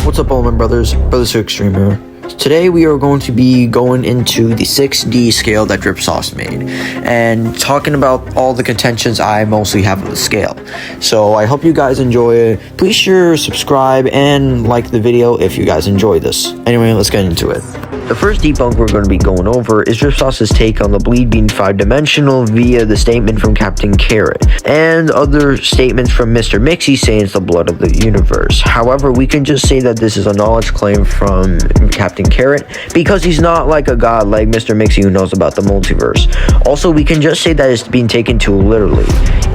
What's up all my brothers to Extreme here. Today we are going to be going into the 6D scale that Drip Sauce made and talking about all the contentions I mostly have with the scale. So I hope you guys enjoy it. Please share, subscribe, and like the video if you guys enjoy this. Anyway, let's get into it. The first debunk we're going to be going over is Drip Sauce's take on the bleed being 5-dimensional via the statement from Captain Carrot and other statements from Mr. Mixie saying it's the blood of the universe. However, we can just say that this is a knowledge claim from Captain Carrot because he's not like a god like Mr. Mixie who knows about the multiverse. Also, we can just say that it's being taken too literally.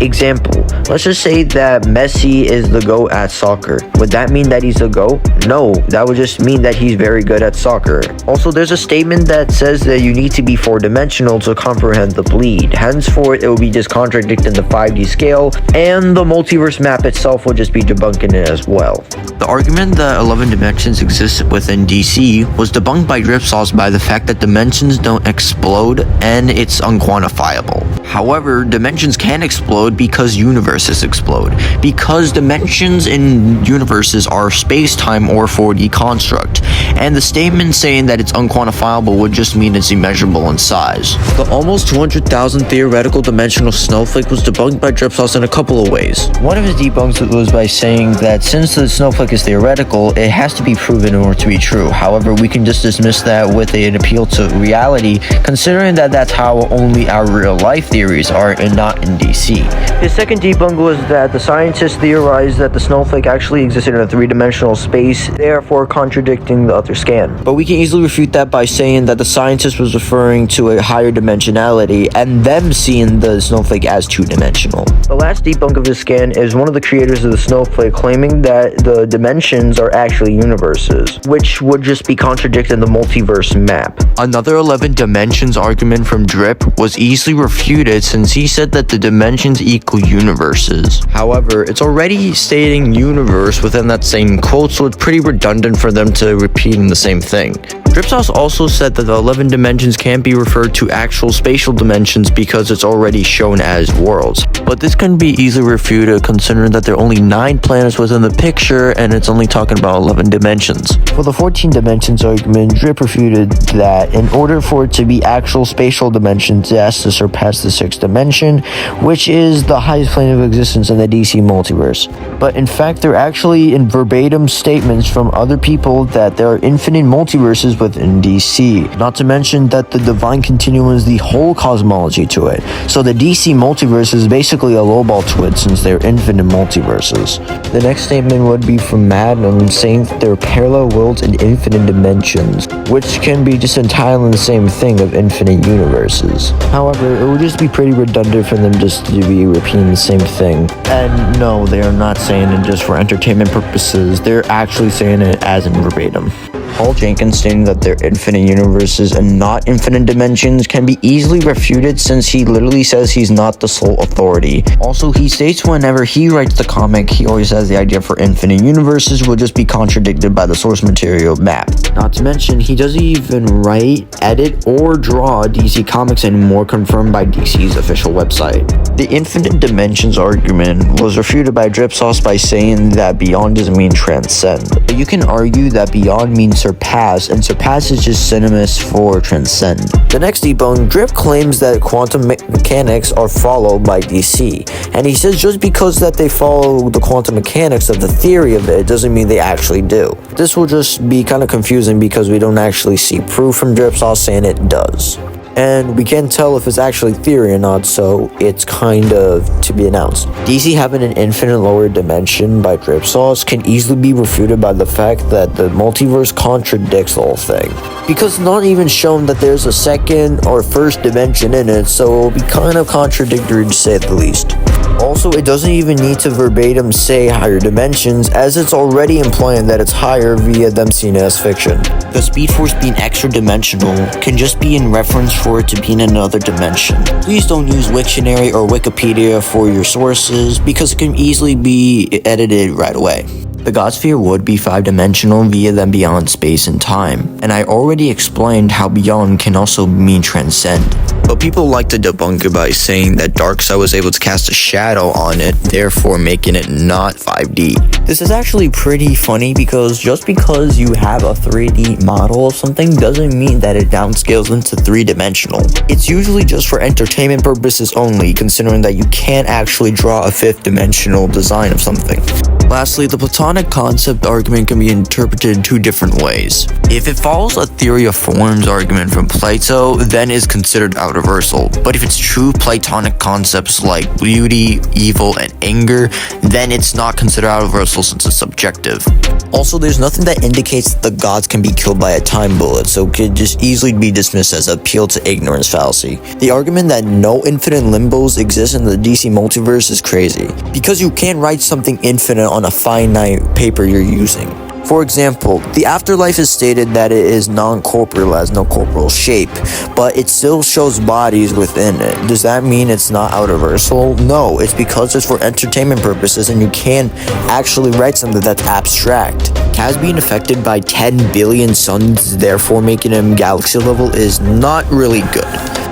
Example, let's just say that Messi is the GOAT at soccer. Would that mean that he's the GOAT? No, that would just mean that he's very good at soccer. Also, there's a statement that says that you need to be 4-dimensional to comprehend the bleed. Henceforth, it will be just contradicting the 5D scale, and the multiverse map itself will just be debunking it as well. The argument that 11 dimensions exist within DC was debunked by Drip Sauce by the fact that dimensions don't explode and it's unquantifiable. However, dimensions can explode because universes explode, because dimensions in universes are space-time or 4D construct, and the statement saying that it's unquantifiable would just mean it's immeasurable in size. The almost 200,000 theoretical dimensional snowflake was debunked by Drip Sauce in a couple of ways. One of his debunks was by saying that since the snowflake is theoretical, it has to be proven in order to be true. However, we can just dismiss that with an appeal to reality, considering that that's how only our real life theories are and not in DC. His second debunk was that the scientists theorized that the snowflake actually existed in a 3-dimensional space, therefore contradicting the other scan. But we can easily refute that by saying that the scientist was referring to a higher dimensionality and them seeing the snowflake as 2-dimensional. The last debunk of this scan is one of the creators of the snowflake claiming that the dimensions are actually universes, which would just be contradicting the multiverse map. Another 11 dimensions argument from Drip was easily refuted since he said that the dimensions equal universes. However, it's already stating universe within that same quote, so it's pretty redundant for them to repeat in the same thing. Drip Sauce also said that the 11 dimensions can't be referred to actual spatial dimensions because it's already shown as worlds. But this can be easily refuted considering that there are only 9 planets within the picture and it's only talking about 11 dimensions. For the 14 dimensions argument, Drip refuted that in order for it to be actual spatial dimensions, it has to surpass the 6th dimension, which is the highest plane of existence in the DC multiverse. But in fact, they're actually in verbatim statements from other people that there are infinite multiverses within DC. Not to mention that the divine continuum is the whole cosmology to it. So the DC multiverse is basically a lowball to it since they're infinite multiverses. The next statement would be from Madden saying that there are parallel worlds in infinite dimensions, which can be just entirely the same thing of infinite universes. However, it would just be pretty redundant for them just to be repeating the same thing. And no, they are not saying it just for entertainment purposes, they're actually saying it as in verbatim. Paul Jenkins stating that they're infinite universes and not infinite dimensions can be easily refuted since he literally says he's not the sole authority. Also, he states whenever he writes the comic, he always has the idea for infinite universes will just be contradicted by the source material map. Not to mention, he doesn't even write, edit, or draw DC comics anymore, confirmed by DC's official website. The infinite dimensions argument was refuted by Drip Sauce by saying that beyond doesn't mean transcend. But you can argue that beyond means surpass, and surpass is just synonymous for transcend. The next debunk, Drip claims that quantum mechanics are followed by DC, and he says just because that they follow the quantum mechanics of the theory of it doesn't mean they actually do. This will just be kind of confusing because we don't actually see proof from Drip Sauce saying it does. And we can't tell if it's actually theory or not, so it's kind of to be announced. DC having an infinite lower dimension by Drip Sauce can easily be refuted by the fact that the multiverse contradicts the whole thing. Because it's not even shown that there's a second or first dimension in it, so it'll be kind of contradictory to say the least. Also, it doesn't even need to verbatim say higher dimensions, as it's already implying that it's higher via them seeing it as fiction. The Speed Force being extra dimensional can just be in reference for it to be in another dimension. Please don't use Wiktionary or Wikipedia for your sources because it can easily be edited right away. The God Sphere would be 5-dimensional via them beyond space and time, and I already explained how beyond can also mean transcend. But people like to debunk it by saying that Darkseid was able to cast a shadow on it, therefore making it not 5D. This is actually pretty funny because just because you have a 3D model of something doesn't mean that it downscales into 3-dimensional. It's usually just for entertainment purposes only, considering that you can't actually draw a 5th-dimensional design of something. Lastly, the Platonic concept argument can be interpreted in 2 different ways. If it follows a theory of forms argument from Plato, then it's considered universal. But if it's true Platonic concepts like beauty, evil, and anger, then it's not considered universal since it's subjective. Also, there's nothing that indicates that the gods can be killed by a time bullet, so it could just easily be dismissed as appeal to ignorance fallacy. The argument that no infinite limbos exist in the DC multiverse is crazy, because you can't write something infinite on a finite paper you're using. For example, the afterlife is stated that it is non-corporeal, has no corporeal shape, but it still shows bodies within it. Does that mean it's not universal? No, it's because it's for entertainment purposes and you can't actually write something that's abstract. Kaz being affected by 10 billion suns, therefore making him galaxy level, is not really good.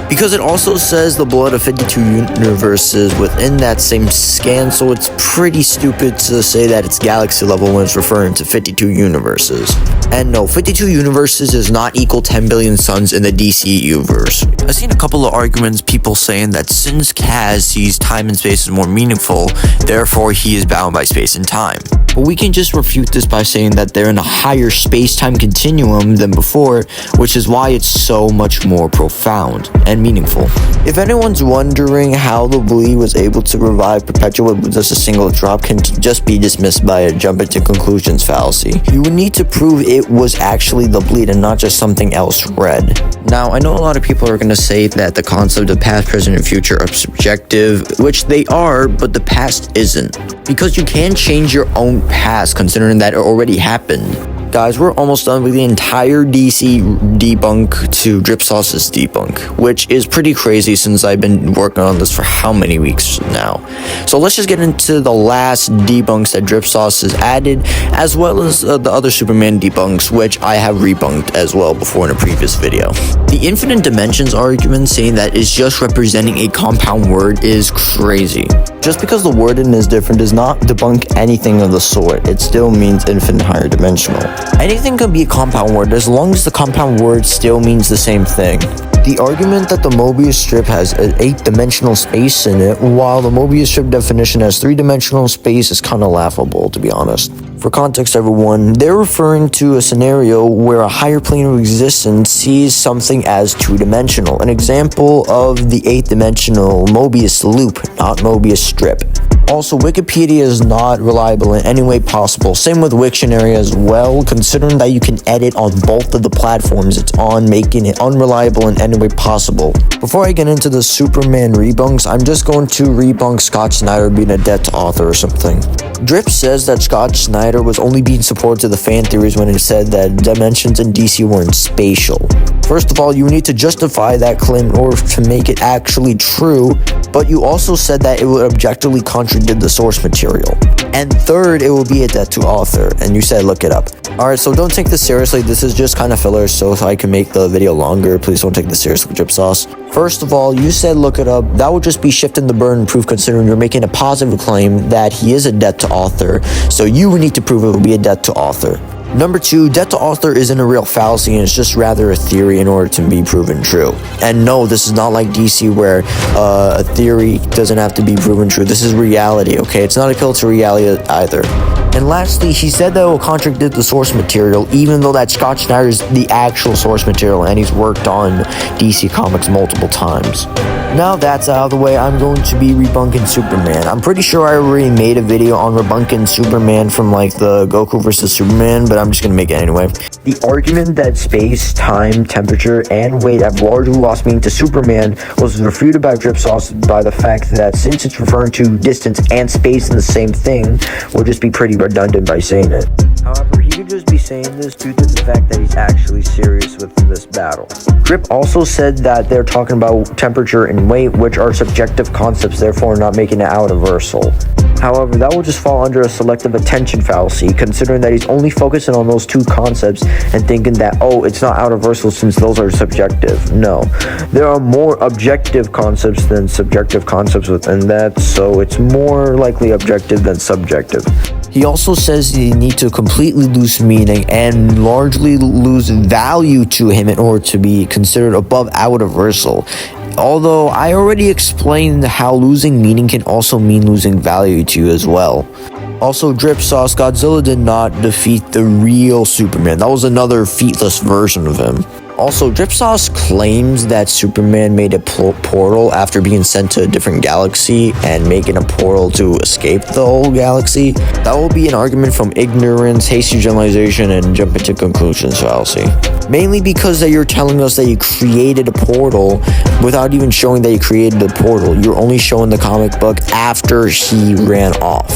Because it also says the blood of 52 universes within that same scan, so it's pretty stupid to say that it's galaxy level when it's referring to 52 universes. And no, 52 universes is not equal 10 billion suns in the DC universe. I've seen a couple of arguments, people saying that since Kaz sees time and space as more meaningful, therefore he is bound by space and time. But we can just refute this by saying that they're in a higher space-time continuum than before, which is why it's so much more profound and meaningful. If anyone's wondering how the bleed was able to revive Perpetua with just a single drop, can just be dismissed by a jump into conclusions fallacy. You would need to prove it was actually the bleed and not just something else read. Now, I know a lot of people are going to say that the concept of past, present, and future are subjective, which they are, but the past isn't. Because you can change your own past considering that it already happened. Guys, we're almost done with the entire DC debunk to Drip Sauce's debunk, which is pretty crazy since I've been working on this for how many weeks now. So let's just get into the last debunks that Drip Sauce has added, as well as the other Superman debunks, which I have rebunked as well before in a previous video. The infinite dimensions argument saying that it's just representing a compound word is crazy. Just because the wording is different does not debunk anything of the sort. It still means infinite higher dimensional. Anything can be a compound word as long as the compound word still means the same thing. The argument that the Mobius strip has an 8-dimensional space in it, while the Mobius strip definition has 3-dimensional space, is kind of laughable, to be honest. For context, everyone, they're referring to a scenario where a higher plane of existence sees something as 2-dimensional. An example of the 8-dimensional Mobius loop, not Mobius strip. Also, Wikipedia is not reliable in any way possible. Same with Wiktionary as well, considering that you can edit on both of the platforms it's on, making it unreliable in any way possible. Before I get into the Superman rebunks, I'm just going to rebunk Scott Snyder being a debt author or something. Drip says that Scott Snyder was only being supportive to the fan theories when it said that dimensions in DC weren't spatial. First of all, you need to justify that claim in order to make it actually true, but you also said that it would objectively contradict the source material. And third, it will be a debt to author, and you said look it up. Alright, so don't take this seriously, this is just kind of filler so I can make the video longer. Please don't take this seriously, Drip Sauce. First of all, you said look it up. That would just be shifting the burden of proof considering you're making a positive claim that he is a debt to author, so you would need to prove it would be a debt to author. Number 2, debt to author isn't a real fallacy and it's just rather a theory in order to be proven true. And no, this is not like DC where a theory doesn't have to be proven true. This is reality, okay? It's not a kill to reality either. And lastly, he said that it will contradict the source material, even though that Scott Snyder is the actual source material and he's worked on DC Comics multiple times. Now that's out of the way, I'm going to be rebunking Superman. I'm pretty sure I already made a video on rebunking Superman from like the Goku vs. Superman, but I'm just gonna make it anyway. The argument that space, time, temperature, and weight have largely lost meaning to Superman was refuted by Drip Sauce by the fact that since it's referring to distance and space in the same thing, we'll just be pretty redundant by saying it. However, he could just be saying this due to the fact that he's actually serious with this battle. Drip also said that they're talking about temperature and weight, which are subjective concepts, therefore not making it universal. However, that will just fall under a selective attention fallacy, considering that he's only focusing on those two concepts and thinking that, oh, it's not universal since those are subjective. No, there are more objective concepts than subjective concepts within that, so it's more likely objective than subjective. He also says you need to completely lose meaning and largely lose value to him in order to be considered above universal. Although I already explained how losing meaning can also mean losing value to you as well. Also, Drip Sauce, Godzilla did not defeat the real Superman. That was another featless version of him. Also, Drip Sauce claims that Superman made a portal after being sent to a different galaxy and making a portal to escape the whole galaxy. That will be an argument from ignorance, hasty generalization, and jumping to conclusions fallacy. Mainly because that you're telling us that you created a portal without even showing that you created the portal. You're only showing the comic book after he ran off.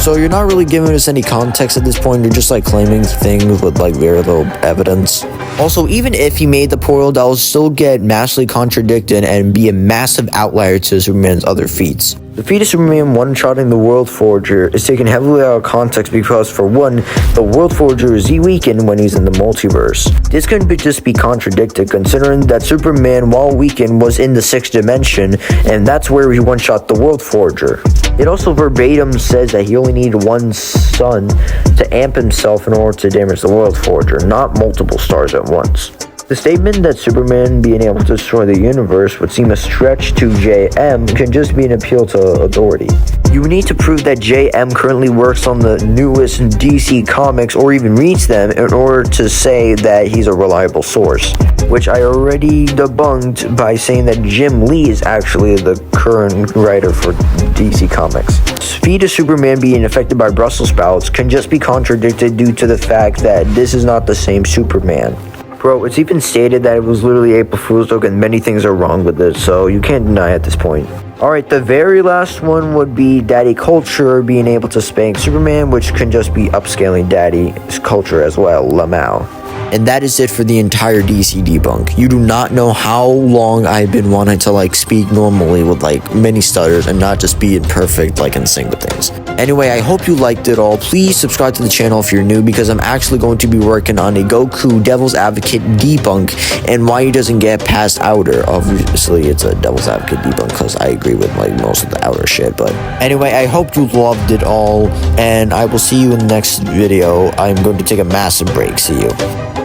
So you're not really giving us any context at this point. You're just like claiming things with like very little evidence. Also, even if he made the portal, that will still get massively contradicted and be a massive outlier to Superman's other feats. The feat of Superman one-shotting the World Forger is taken heavily out of context because, for one, the World Forger is weakened when he's in the multiverse. This can just be contradicted considering that Superman, while weakened, was in the 6th dimension, and that's where he one-shot the World Forger. It also verbatim says that he only needed one sun to amp himself in order to damage the World Forger, not multiple stars at once. The statement that Superman being able to destroy the universe would seem a stretch to JM can just be an appeal to authority. You need to prove that JM currently works on the newest DC comics or even reads them in order to say that he's a reliable source, which I already debunked by saying that Jim Lee is actually the current writer for DC Comics. Speed of Superman being affected by Brussels sprouts can just be contradicted due to the fact that this is not the same Superman. Bro, it's even stated that it was literally April Fool's joke and many things are wrong with it, so you can't deny at this point. Alright, the very last one would be Daddy Culture being able to spank Superman, which can just be upscaling Daddy's culture as well, Lamau. And that is it for the entire DC debunk. You do not know how long I've been wanting to like speak normally with like many stutters and not just be perfect like in sync with things. Anyway, I hope you liked it all. Please subscribe to the channel if you're new because I'm actually going to be working on a Goku Devil's Advocate debunk and why he doesn't get past outer. Obviously, it's a Devil's Advocate debunk because I agree with like most of the outer shit. But anyway, I hope you loved it all and I will see you in the next video. I'm going to take a massive break. See you.